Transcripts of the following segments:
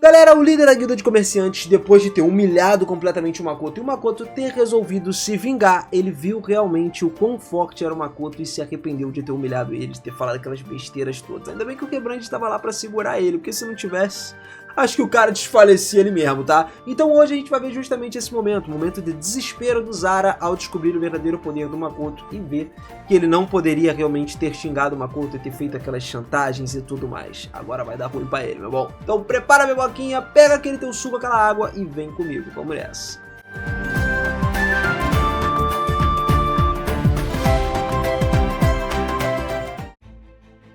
Galera, o líder da guilda de comerciantes, depois de ter humilhado completamente o Makoto e o Makoto ter resolvido se vingar, ele viu realmente o quão forte era o Makoto e se arrependeu de ter humilhado ele, de ter falado aquelas besteiras todas. Ainda bem que o Quebrante estava lá pra segurar ele, porque se não tivesse, acho que o cara desfalecia ele mesmo, tá? Então hoje a gente vai ver justamente esse momento, o momento de desespero do Zara ao descobrir o verdadeiro poder do Makoto e ver que ele não poderia realmente ter xingado o Makoto e ter feito aquelas chantagens e tudo mais. Agora vai dar ruim pra ele, meu bom. Então prepara minha boquinha, pega aquele teu suco, aquela água e vem comigo, vamos nessa.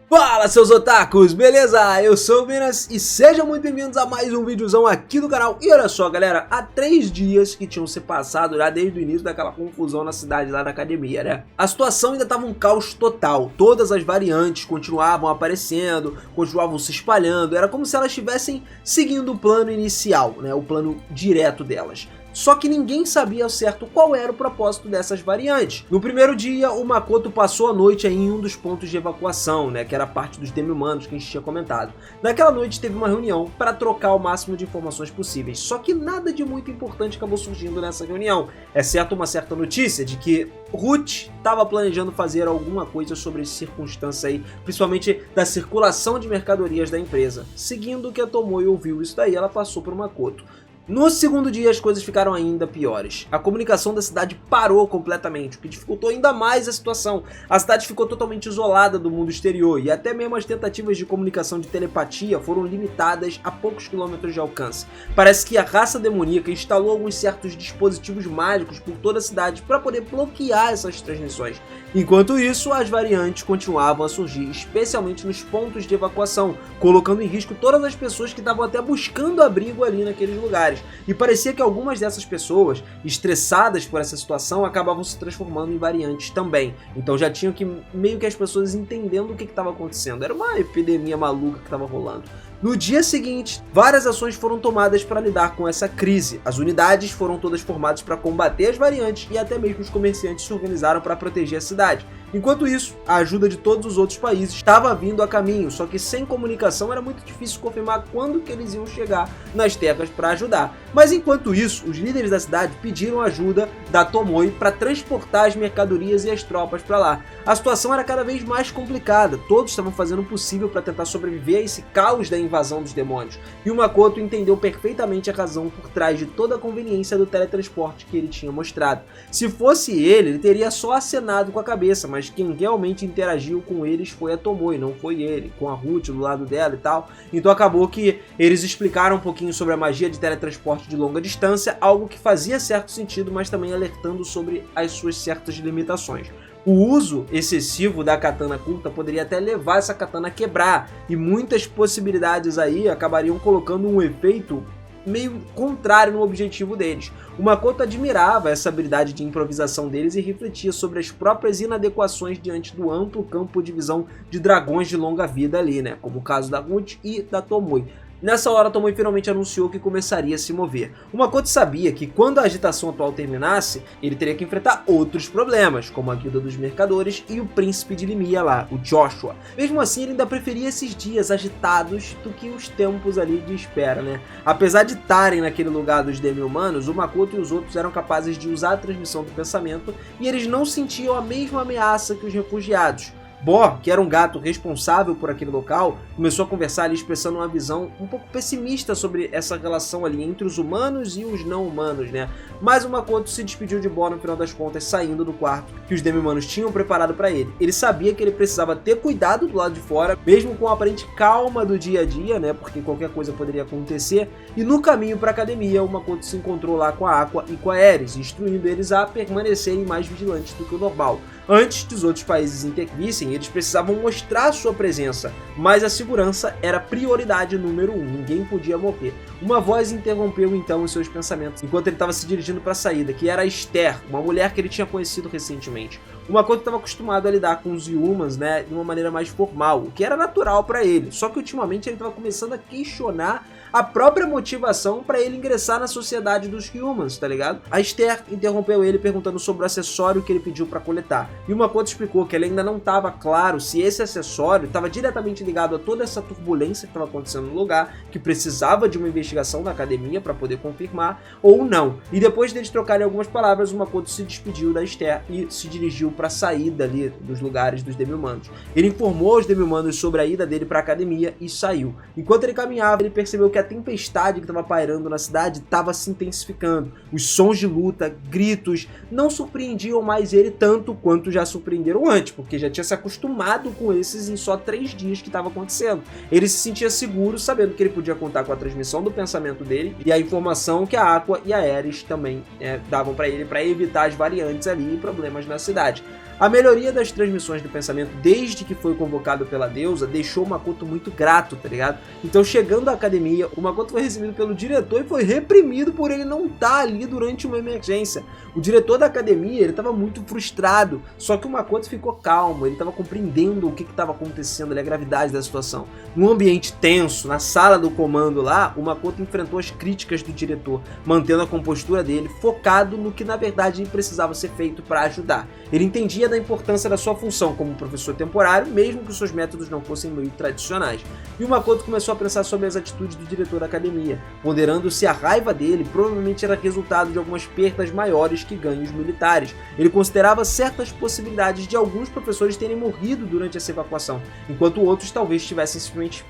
Fala, seus otakus, beleza? Eu sou o Minas e sejam muito bem-vindos a mais um videozão aqui do canal. E olha só, galera, há 3 dias que tinham se passado já desde o início daquela confusão na cidade lá da academia, né? A situação ainda estava um caos total, todas as variantes continuavam aparecendo, continuavam se espalhando, era como se elas estivessem seguindo o plano inicial, né? O plano direto delas. Só que ninguém sabia ao certo qual era o propósito dessas variantes. No primeiro dia, o Makoto passou a noite aí em um dos pontos de evacuação, né, que era parte dos demi-humanos que a gente tinha comentado. Naquela noite teve uma reunião para trocar o máximo de informações possíveis, só que nada de muito importante acabou surgindo nessa reunião, exceto uma certa notícia de que Ruth estava planejando fazer alguma coisa sobre essa circunstância aí, principalmente da circulação de mercadorias da empresa. Seguindo o que a Tomoe ouviu isso daí, ela passou para o Makoto. No segundo dia as coisas ficaram ainda piores. A comunicação da cidade parou completamente, o que dificultou ainda mais a situação. A cidade ficou totalmente isolada do mundo exterior e até mesmo as tentativas de comunicação de telepatia foram limitadas a poucos quilômetros de alcance. Parece que a raça demoníaca instalou alguns certos dispositivos mágicos por toda a cidade para poder bloquear essas transmissões. Enquanto isso, as variantes continuavam a surgir, especialmente nos pontos de evacuação, colocando em risco todas as pessoas que estavam até buscando abrigo ali naqueles lugares. E parecia que algumas dessas pessoas, estressadas por essa situação, acabavam se transformando em variantes também. Então já tinham que meio que as pessoas entendendo o que estava acontecendo. Era uma epidemia maluca que estava rolando. No dia seguinte, várias ações foram tomadas para lidar com essa crise. As unidades foram todas formadas para combater as variantes e até mesmo os comerciantes se organizaram para proteger a cidade. Enquanto isso, a ajuda de todos os outros países estava vindo a caminho, só que sem comunicação era muito difícil confirmar quando que eles iam chegar nas terras para ajudar. Mas enquanto isso, os líderes da cidade pediram ajuda da Tomoe para transportar as mercadorias e as tropas para lá. A situação era cada vez mais complicada, todos estavam fazendo o possível para tentar sobreviver a esse caos da invasão dos demônios. E o Makoto entendeu perfeitamente a razão por trás de toda a conveniência do teletransporte que ele tinha mostrado. Se fosse ele teria só acenado com a cabeça, mas quem realmente interagiu com eles foi a Tomoe, não foi ele, com a Ruth do lado dela e tal. Então acabou que eles explicaram um pouquinho sobre a magia de teletransporte de longa distância, algo que fazia certo sentido, mas também alertando sobre as suas certas limitações. O uso excessivo da katana curta poderia até levar essa katana a quebrar, e muitas possibilidades aí acabariam colocando um efeito meio contrário no objetivo deles. O Makoto admirava essa habilidade de improvisação deles e refletia sobre as próprias inadequações diante do amplo campo de visão de dragões de longa vida ali, né? Como o caso da Ruth e da Tomoe. Nessa hora, Tomoe finalmente anunciou que começaria a se mover. O Makoto sabia que quando a agitação atual terminasse, ele teria que enfrentar outros problemas, como a guilda dos mercadores e o príncipe de Limia lá, o Joshua. Mesmo assim, ele ainda preferia esses dias agitados do que os tempos ali de espera, né? Apesar de estarem naquele lugar dos demi-humanos, o Makoto e os outros eram capazes de usar a transmissão do pensamento e eles não sentiam a mesma ameaça que os refugiados. Bo, que era um gato responsável por aquele local, começou a conversar ali expressando uma visão um pouco pessimista sobre essa relação ali entre os humanos e os não humanos, né? Mas o Makoto se despediu de Bo no final das contas, saindo do quarto que os demi-humanos tinham preparado para ele. Ele sabia que ele precisava ter cuidado do lado de fora, mesmo com a aparente calma do dia a dia, né? Porque qualquer coisa poderia acontecer. E no caminho para a academia, o Makoto se encontrou lá com a Aqua e com a Ares, instruindo eles a permanecerem mais vigilantes do que o normal. Antes dos outros países intervissem, eles precisavam mostrar sua presença, mas a segurança era prioridade número 1, ninguém podia morrer. Uma voz interrompeu então os seus pensamentos, enquanto ele estava se dirigindo para a saída, que era a Esther, uma mulher que ele tinha conhecido recentemente. O Makoto estava acostumado a lidar com os Yumans, né, de uma maneira mais formal, o que era natural para ele, só que ultimamente ele estava começando a questionar a própria motivação para ele ingressar na sociedade dos Humans, tá ligado? A Esther interrompeu ele perguntando sobre o acessório que ele pediu para coletar, e o Makoto explicou que ele ainda não estava claro se esse acessório estava diretamente ligado a toda essa turbulência que estava acontecendo no lugar, que precisava de uma investigação da academia para poder confirmar, ou não. E depois deles trocarem algumas palavras, o Makoto se despediu da Esther e se dirigiu para a saída ali dos lugares dos Demi-Humanos. Ele informou os Demi-Humanos sobre a ida dele para a academia e saiu. Enquanto ele caminhava, ele percebeu que a tempestade que estava pairando na cidade estava se intensificando. Os sons de luta, gritos, não surpreendiam mais ele tanto quanto já surpreenderam antes, porque já tinha se acostumado com esses em só 3 dias que estava acontecendo. Ele se sentia seguro, sabendo que ele podia contar com a transmissão do pensamento dele e a informação que a Aqua e a Ares também davam para ele, para evitar as variantes ali e problemas na cidade. A melhoria das transmissões do pensamento desde que foi convocado pela deusa deixou o Makoto muito grato, tá ligado? Então, chegando à academia, o Makoto foi recebido pelo diretor e foi reprimido por ele não estar ali durante uma emergência. O diretor da academia, ele estava muito frustrado, só que o Makoto ficou calmo, ele estava compreendendo o que estava acontecendo ali, a gravidade da situação. Num ambiente tenso, na sala do comando lá, o Makoto enfrentou as críticas do diretor, mantendo a compostura dele, focado no que na verdade precisava ser feito para ajudar. Ele entendia da importância da sua função como professor temporário, mesmo que os seus métodos não fossem muito tradicionais. E o Makoto começou a pensar sobre as atitudes do diretor da academia, ponderando se a raiva dele provavelmente era resultado de algumas perdas maiores que ganhos militares. Ele considerava certas possibilidades de alguns professores terem morrido durante essa evacuação, enquanto outros talvez tivessem simplesmente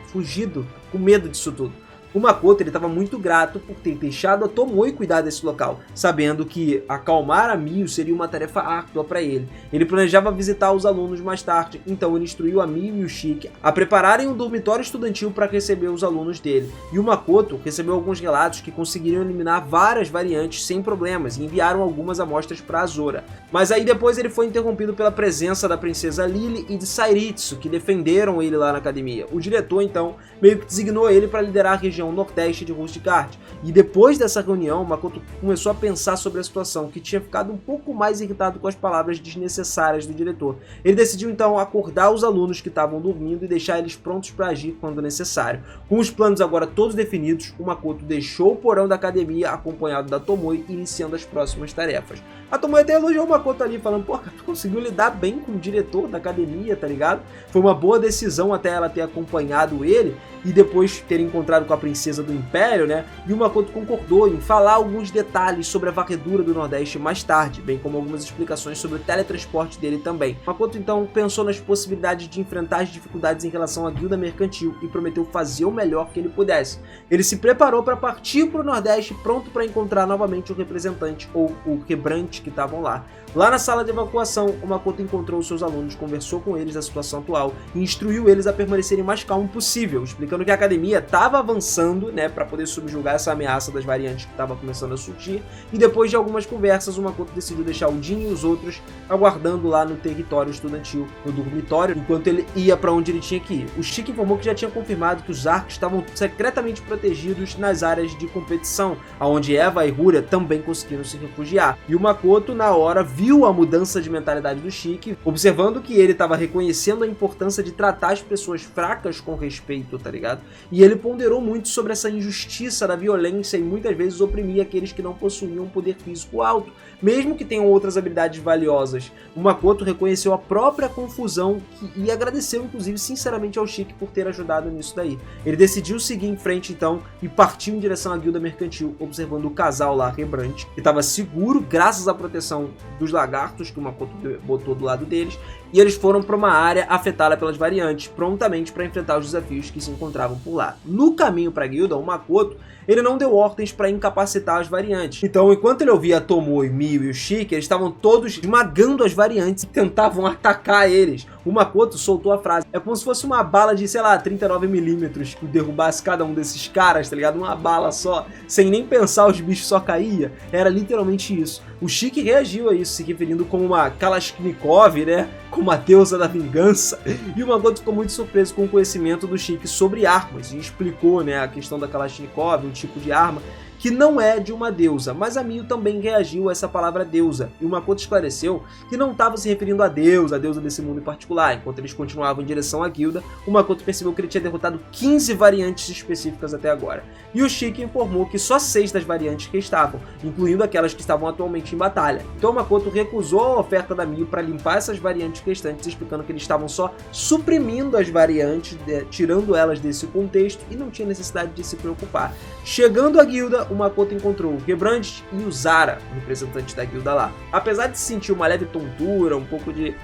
fugido com medo disso tudo. O Makoto estava muito grato por ter deixado a Tomoe cuidar desse local, sabendo que acalmar a Miu seria uma tarefa árdua para ele. Ele planejava visitar os alunos mais tarde, então ele instruiu a Miu e o Shiki a prepararem um dormitório estudantil para receber os alunos dele. E o Makoto recebeu alguns relatos que conseguiriam eliminar várias variantes sem problemas e enviaram algumas amostras para Azora. Mas aí depois ele foi interrompido pela presença da princesa Lily e de Sairitsu, que defenderam ele lá na academia. O diretor então meio que designou ele para liderar a região nordeste de Rustgard. E depois dessa reunião, Makoto começou a pensar sobre a situação, que tinha ficado um pouco mais irritado com as palavras desnecessárias do diretor. Ele decidiu então acordar os alunos que estavam dormindo e deixar eles prontos para agir quando necessário. Com os planos agora todos definidos, o Makoto deixou o porão da academia acompanhado da Tomoe, iniciando as próximas tarefas. A Tomoe até elogiou o Makoto ali, falando: pô, tu conseguiu lidar bem com o diretor da academia, tá ligado? Foi uma boa decisão até ela ter acompanhado ele e depois ter encontrado com a princesa do Império, né? E o Makoto concordou em falar alguns detalhes sobre a varredura do Nordeste mais tarde, bem como algumas explicações sobre o teletransporte dele também. Makoto então pensou nas possibilidades de enfrentar as dificuldades em relação à guilda mercantil e prometeu fazer o melhor que ele pudesse. Ele se preparou para partir para o Nordeste, pronto para encontrar novamente o representante ou o quebrante que estavam lá. Lá na sala de evacuação, o Makoto encontrou seus alunos, conversou com eles da situação atual e instruiu eles a permanecerem mais calmos possível, explicando que a academia estava avançando, né, para poder subjugar essa ameaça das variantes que estava começando a surgir. E depois de algumas conversas, o Makoto decidiu deixar o Jin e os outros aguardando lá no território estudantil, no dormitório, enquanto ele ia para onde ele tinha que ir. O Shiki informou que já tinha confirmado que os arcos estavam secretamente protegidos nas áreas de competição, onde Eva e Ruria também conseguiram se refugiar. E o Makoto, na hora, viu a mudança de mentalidade do Shiki, observando que ele estava reconhecendo a importância de tratar as pessoas fracas com respeito, tá ligado? E ele ponderou muito sobre essa injustiça da violência e muitas vezes oprimia aqueles que não possuíam um poder físico alto, mesmo que tenham outras habilidades valiosas. O Makoto reconheceu a própria confusão e agradeceu inclusive sinceramente ao Shiki por ter ajudado nisso daí. Ele decidiu seguir em frente então e partiu em direção à guilda mercantil, observando o casal lá, Rebrante, que estava seguro graças à proteção dos lagartos que o Makoto botou do lado deles, e eles foram para uma área afetada pelas variantes, prontamente para enfrentar os desafios que se encontravam por lá. No caminho para a guilda, o Makoto ele não deu ordens para incapacitar as variantes. Então, enquanto ele ouvia a Tomoe, Miu e o Shiki, eles estavam todos esmagando as variantes e tentavam atacar eles. O Makoto soltou a frase: é como se fosse uma bala de, sei lá, 39mm que derrubasse cada um desses caras, tá ligado? Uma bala só, sem nem pensar, os bichos só caía. Era literalmente isso. O Shiki reagiu a isso, se referindo como uma Kalashnikov, né? Como a deusa da vingança. E o Makoto ficou muito surpreso com o conhecimento do Shiki sobre armas e explicou, né, a questão da Kalashnikov, um tipo de arma que não é de uma deusa, mas a Miyu também reagiu a essa palavra deusa, e o Makoto esclareceu que não estava se referindo a deusa desse mundo em particular. Enquanto eles continuavam em direção à guilda, o Makoto percebeu que ele tinha derrotado 15 variantes específicas até agora, e o Shiki informou que só 6 das variantes restavam, incluindo aquelas que estavam atualmente em batalha. Então o Makoto recusou a oferta da Miyu para limpar essas variantes restantes, explicando que eles estavam só suprimindo as variantes, tirando elas desse contexto, e não tinha necessidade de se preocupar. Chegando à guilda, o Makoto encontrou o Gebrand e o Zara, representante da guilda lá. Apesar de sentir uma leve tontura, um pouco de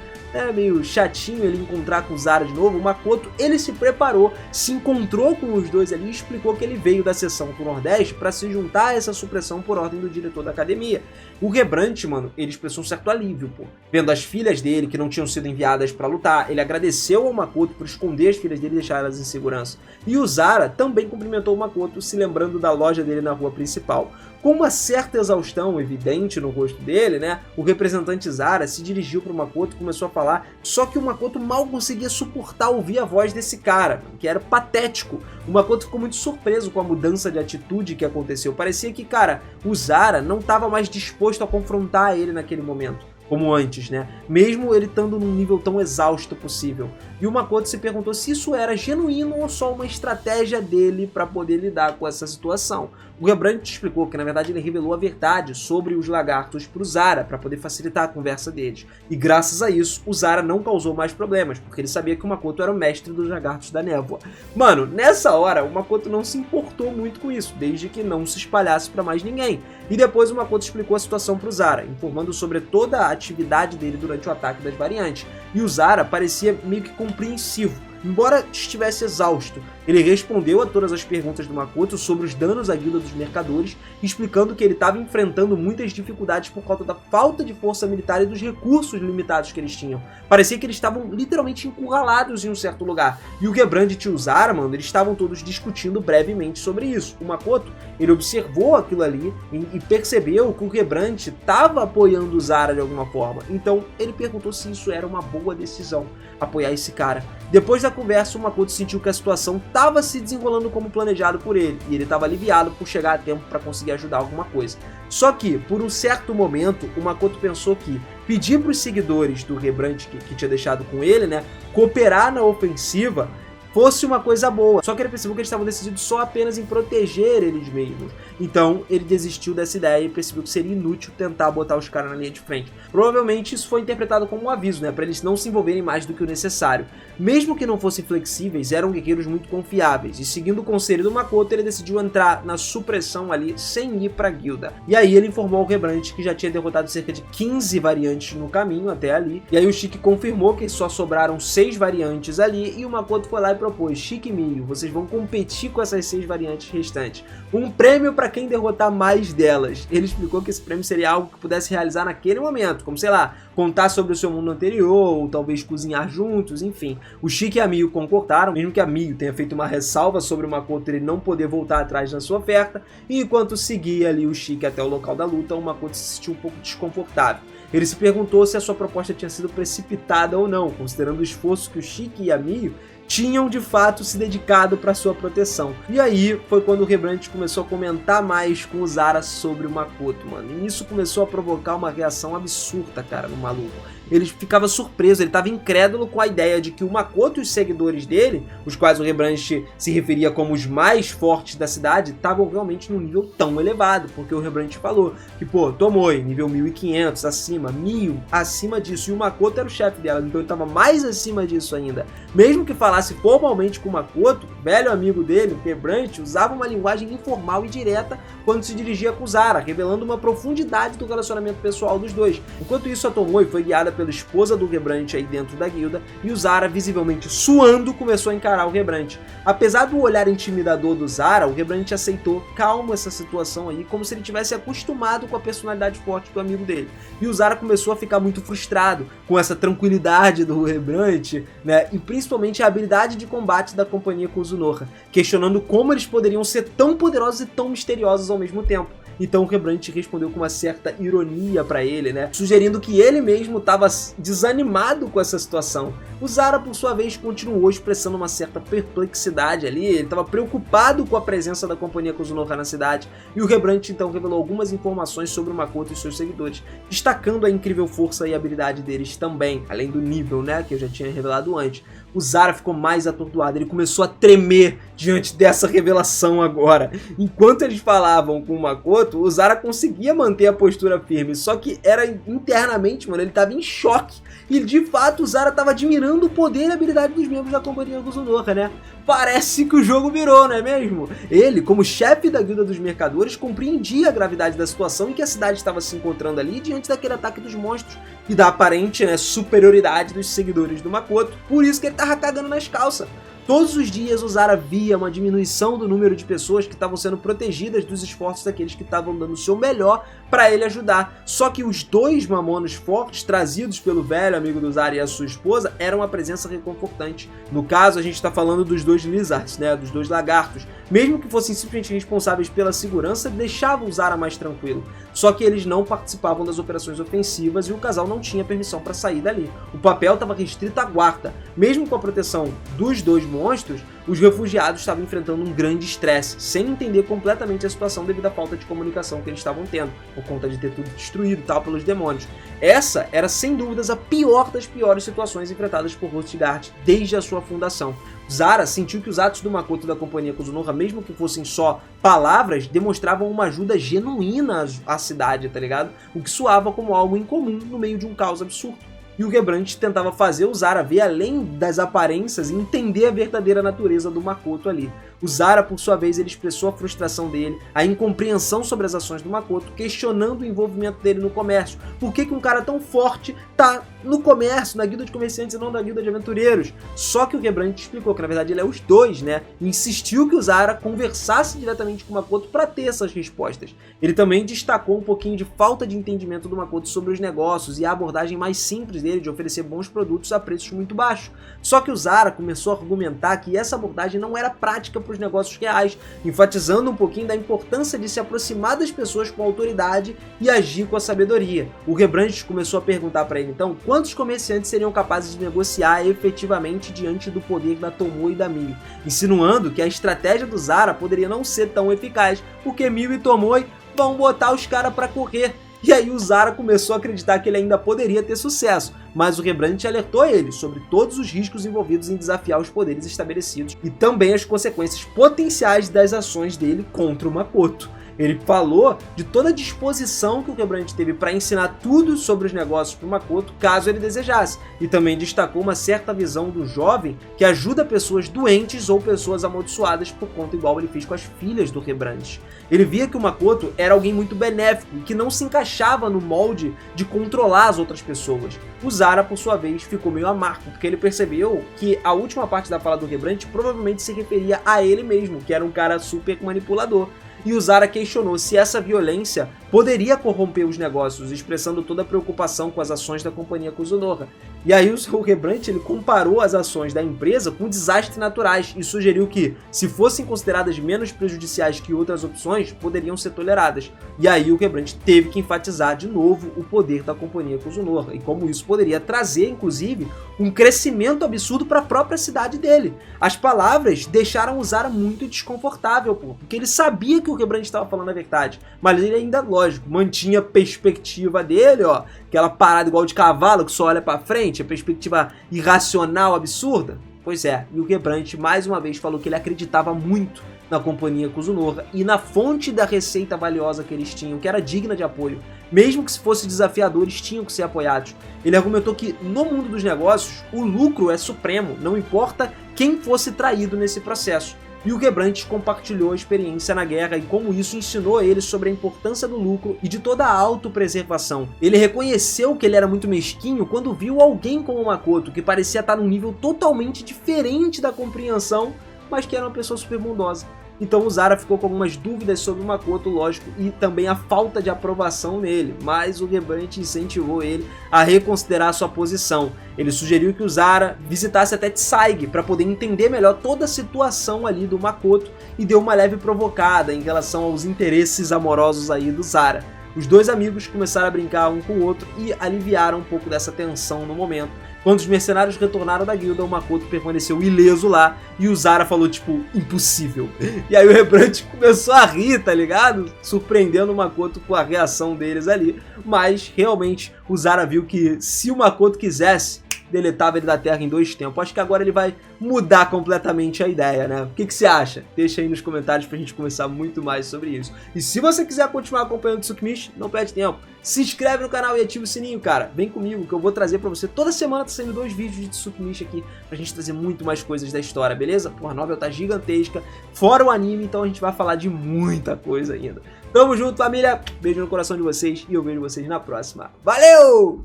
meio chatinho ele encontrar com o Zara de novo, o Makoto, ele se preparou, se encontrou com os dois ali e explicou que ele veio da seção do Nordeste para se juntar a essa supressão por ordem do diretor da academia. O Gebrand, mano, ele expressou um certo alívio, pô. Vendo as filhas dele que não tinham sido enviadas para lutar, ele agradeceu ao Makoto por esconder as filhas dele e deixar elas em segurança. E o Zara também cumprimentou o Makoto, se lembrando da loja dele na rua principal. Com uma certa exaustão evidente no rosto dele, né, o representante Zara se dirigiu para o Makoto e começou a falar, só que o Makoto mal conseguia suportar ouvir a voz desse cara, que era patético. O Makoto ficou muito surpreso com a mudança de atitude que aconteceu. Parecia que, cara, o Zara não estava mais disposto a confrontar ele naquele momento, como antes, né? Mesmo ele estando num nível tão exausto possível. E o Makoto se perguntou se isso era genuíno ou só uma estratégia dele para poder lidar com essa situação. O Gebrand explicou que na verdade ele revelou a verdade sobre os lagartos para o Zara, para poder facilitar a conversa deles. E graças a isso, o Zara não causou mais problemas, porque ele sabia que o Makoto era o mestre dos lagartos da névoa. Mano, nessa hora, o Makoto não se importou muito com isso, desde que não se espalhasse para mais ninguém. E depois o Makoto explicou a situação para o Zara, informando sobre toda a atividade dele durante o ataque das variantes. E o Zara parecia meio que compreensivo. Embora estivesse exausto, ele respondeu a todas as perguntas do Makoto sobre os danos à guilda dos mercadores, explicando que ele estava enfrentando muitas dificuldades por causa da falta de força militar e dos recursos limitados que eles tinham. Parecia que eles estavam literalmente encurralados em um certo lugar. E o Gebrand e o Zara, mano, eles estavam todos discutindo brevemente sobre isso. O Makoto, ele observou aquilo ali e percebeu que o Gebrand estava apoiando o Zara de alguma forma. Então ele perguntou se isso era uma boa decisão, apoiar esse cara. Depois da conversa, o Makoto sentiu que a situação estava se desenrolando como planejado por ele, e ele estava aliviado por chegar a tempo para conseguir ajudar alguma coisa. Só que, por um certo momento, o Makoto pensou que pedir para os seguidores do Gebrand que tinha deixado com ele, né, cooperar na ofensiva, fosse uma coisa boa. Só que ele percebeu que eles estavam decididos só apenas em proteger eles mesmos. Então ele desistiu dessa ideia e percebeu que seria inútil tentar botar os caras na linha de frente. Provavelmente isso foi interpretado como um aviso, né, para eles não se envolverem mais do que o necessário. Mesmo que não fossem flexíveis, eram guerreiros muito confiáveis, e seguindo o conselho do Makoto, ele decidiu entrar na supressão ali sem ir pra guilda. E aí ele informou ao Gebrand que já tinha derrotado cerca de 15 variantes no caminho até ali, e aí o Shiki confirmou que só sobraram 6 variantes ali, e o Makoto foi lá e propôs: Shiki e Miyu, vocês vão competir com essas 6 variantes restantes. Um prêmio para quem derrotar mais delas. Ele explicou que esse prêmio seria algo que pudesse realizar naquele momento, como, sei lá, contar sobre o seu mundo anterior, ou talvez cozinhar juntos, enfim. O Shiki e a Miyu concordaram, mesmo que a Miyu tenha feito uma ressalva sobre o Makoto ele não poder voltar atrás na sua oferta, e enquanto seguia ali o Shiki até o local da luta, o Makoto se sentiu um pouco desconfortável. Ele se perguntou se a sua proposta tinha sido precipitada ou não, considerando o esforço que o Shiki e a Miyu tinham de fato se dedicado para sua proteção. E aí foi quando o Gebrand começou a comentar mais com o Zara sobre o Makoto, mano. E isso começou a provocar uma reação absurda, cara, no maluco. Ele ficava surpreso, ele estava incrédulo com a ideia de que o Makoto e os seguidores dele, os quais o Gebrand se referia como os mais fortes da cidade, estavam realmente num nível tão elevado, porque o Gebrand falou que, pô, Tomoe, nível 1500 acima, 1000 acima disso, e o Makoto era o chefe dela, então ele estava mais acima disso ainda. Mesmo que falasse formalmente com o Makoto, o velho amigo dele, o Gebrand, usava uma linguagem informal e direta quando se dirigia com o Zara, revelando uma profundidade do relacionamento pessoal dos dois. Enquanto isso, a Tomoe foi guiada pela esposa do Gebrand aí dentro da guilda, e o Zara, visivelmente suando, começou a encarar o Gebrand. Apesar do olhar intimidador do Zara, o Gebrand aceitou calmo essa situação aí, como se ele tivesse acostumado com a personalidade forte do amigo dele. E o Zara começou a ficar muito frustrado com essa tranquilidade do Gebrand, né, e principalmente a habilidade de combate da companhia Kuzunoha, questionando como eles poderiam ser tão poderosos e tão misteriosos ao mesmo tempo. Então o Rebrant respondeu com uma certa ironia pra ele, né, sugerindo que ele mesmo estava desanimado com essa situação. O Zara, por sua vez, continuou expressando uma certa perplexidade ali, ele estava preocupado com a presença da companhia Kozunoha na cidade, e o Rebrant então revelou algumas informações sobre o Makoto e seus seguidores, destacando a incrível força e habilidade deles também, além do nível, né, que eu já tinha revelado antes. O Zara ficou mais atordoado, ele começou a tremer diante dessa revelação agora. Enquanto eles falavam com o Makoto, o Zara conseguia manter a postura firme, só que era internamente, mano, ele tava em choque. E de fato o Zara tava admirando o poder e a habilidade dos membros da companhia Kozunoha, né? Parece que o jogo virou, não é mesmo? Ele, como chefe da guilda dos mercadores, compreendia a gravidade da situação em que a cidade estava se encontrando ali diante daquele ataque dos monstros e da aparente, né, superioridade dos seguidores do Makoto. Por isso que ele tava cagando nas calças. Todos os dias o Zara via uma diminuição do número de pessoas que estavam sendo protegidas dos esforços daqueles que estavam dando o seu melhor para ele ajudar. Só que os dois mamonos fortes trazidos pelo velho amigo do Zara e a sua esposa eram uma presença reconfortante. No caso, a gente está falando dos dois lizards, né, dos dois lagartos. Mesmo que fossem simplesmente responsáveis pela segurança, deixavam o Zara mais tranquilo. Só que eles não participavam das operações ofensivas e o casal não tinha permissão para sair dali. O papel estava restrito à guarda. Mesmo com a proteção dos dois monstros, os refugiados estavam enfrentando um grande estresse, sem entender completamente a situação devido à falta de comunicação que eles estavam tendo, por conta de ter tudo destruído e tal pelos demônios. Essa era sem dúvidas a pior das piores situações enfrentadas por Hostgard desde a sua fundação. Zara sentiu que os atos do Makoto e da companhia Kozunoha, mesmo que fossem só palavras, demonstravam uma ajuda genuína à cidade, tá ligado? O que soava como algo incomum no meio de um caos absurdo. E o Rebrant tentava fazer o Zara ver além das aparências e entender a verdadeira natureza do Makoto ali. O Zara, por sua vez, ele expressou a frustração dele, a incompreensão sobre as ações do Makoto, questionando o envolvimento dele no comércio. Por que um cara tão forte tá no comércio, na guilda de comerciantes e não na guilda de aventureiros? Só que o Rebrant explicou que na verdade ele é os dois, né? E insistiu que o Zara conversasse diretamente com o Makoto para ter essas respostas. Ele também destacou um pouquinho de falta de entendimento do Makoto sobre os negócios e a abordagem mais simples dele de oferecer bons produtos a preços muito baixos. Só que o Zara começou a argumentar que essa abordagem não era prática para os negócios reais, enfatizando um pouquinho da importância de se aproximar das pessoas com autoridade e agir com a sabedoria. O Rebrant começou a perguntar para ele então quantos comerciantes seriam capazes de negociar efetivamente diante do poder da Tomoe e da Miu, insinuando que a estratégia do Zara poderia não ser tão eficaz, porque Miu e Tomoe vão botar os caras para correr. E aí o Zara começou a acreditar que ele ainda poderia ter sucesso, mas o Rebrant alertou ele sobre todos os riscos envolvidos em desafiar os poderes estabelecidos e também as consequências potenciais das ações dele contra o Makoto. Ele falou de toda a disposição que o Rebrant teve para ensinar tudo sobre os negócios para o Makoto, caso ele desejasse, e também destacou uma certa visão do jovem que ajuda pessoas doentes ou pessoas amaldiçoadas por conta, igual ele fez com as filhas do Rebrant. Ele via que o Makoto era alguém muito benéfico e que não se encaixava no molde de controlar as outras pessoas. O Zara, por sua vez, ficou meio amargo, porque ele percebeu que a última parte da fala do Rebrant provavelmente se referia a ele mesmo, que era um cara super manipulador. E o Zara questionou se essa violência poderia corromper os negócios, expressando toda a preocupação com as ações da companhia Kozunoha. E aí o Rebrant ele comparou as ações da empresa com desastres naturais e sugeriu que, se fossem consideradas menos prejudiciais que outras opções, poderiam ser toleradas. E aí o Rebrant teve que enfatizar de novo o poder da companhia Kozunoha e como isso poderia trazer, inclusive, um crescimento absurdo para a própria cidade dele. As palavras deixaram o Zara muito desconfortável, porque ele sabia que o Rebrant estava falando a verdade, mas ele ainda, lógico, mantinha a perspectiva dele, ó, aquela parada igual de cavalo que só olha pra frente, a perspectiva irracional, absurda. Pois é, e o Rebrant mais uma vez falou que ele acreditava muito na companhia Kozunoha e na fonte da receita valiosa que eles tinham, que era digna de apoio. Mesmo que se fosse desafiador, eles tinham que ser apoiados. Ele argumentou que no mundo dos negócios, o lucro é supremo, não importa quem fosse traído nesse processo. E o Rebrant compartilhou a experiência na guerra e como isso ensinou a ele sobre a importância do lucro e de toda a autopreservação. Ele reconheceu que ele era muito mesquinho quando viu alguém como o Makoto, que parecia estar num nível totalmente diferente da compreensão, mas que era uma pessoa super bondosa. Então o Zara ficou com algumas dúvidas sobre o Makoto, lógico, e também a falta de aprovação nele, mas o Rembrandt incentivou ele a reconsiderar a sua posição. Ele sugeriu que o Zara visitasse até Tsaig para poder entender melhor toda a situação ali do Makoto e deu uma leve provocada em relação aos interesses amorosos aí do Zara. Os dois amigos começaram a brincar um com o outro e aliviaram um pouco dessa tensão no momento. Quando os mercenários retornaram da guilda, o Makoto permaneceu ileso lá e o Zara falou tipo, impossível. E aí o Rembrandt começou a rir, tá ligado? Surpreendendo o Makoto com a reação deles ali. Mas realmente o Zara viu que se o Makoto quisesse, deletava ele da Terra em 2 tempos. Acho que agora ele vai mudar completamente a ideia, né? O que você acha? Deixa aí nos comentários pra gente conversar muito mais sobre isso. E se você quiser continuar acompanhando o Tsukimichi, não perde tempo. Se inscreve no canal e ativa o sininho, cara. Vem comigo que eu vou trazer pra você. Toda semana tá saindo 2 vídeos de Tsukimichi aqui pra gente trazer muito mais coisas da história, beleza? Porra, a novel tá gigantesca. Fora o anime, então a gente vai falar de muita coisa ainda. Tamo junto, família. Beijo no coração de vocês e eu vejo vocês na próxima. Valeu!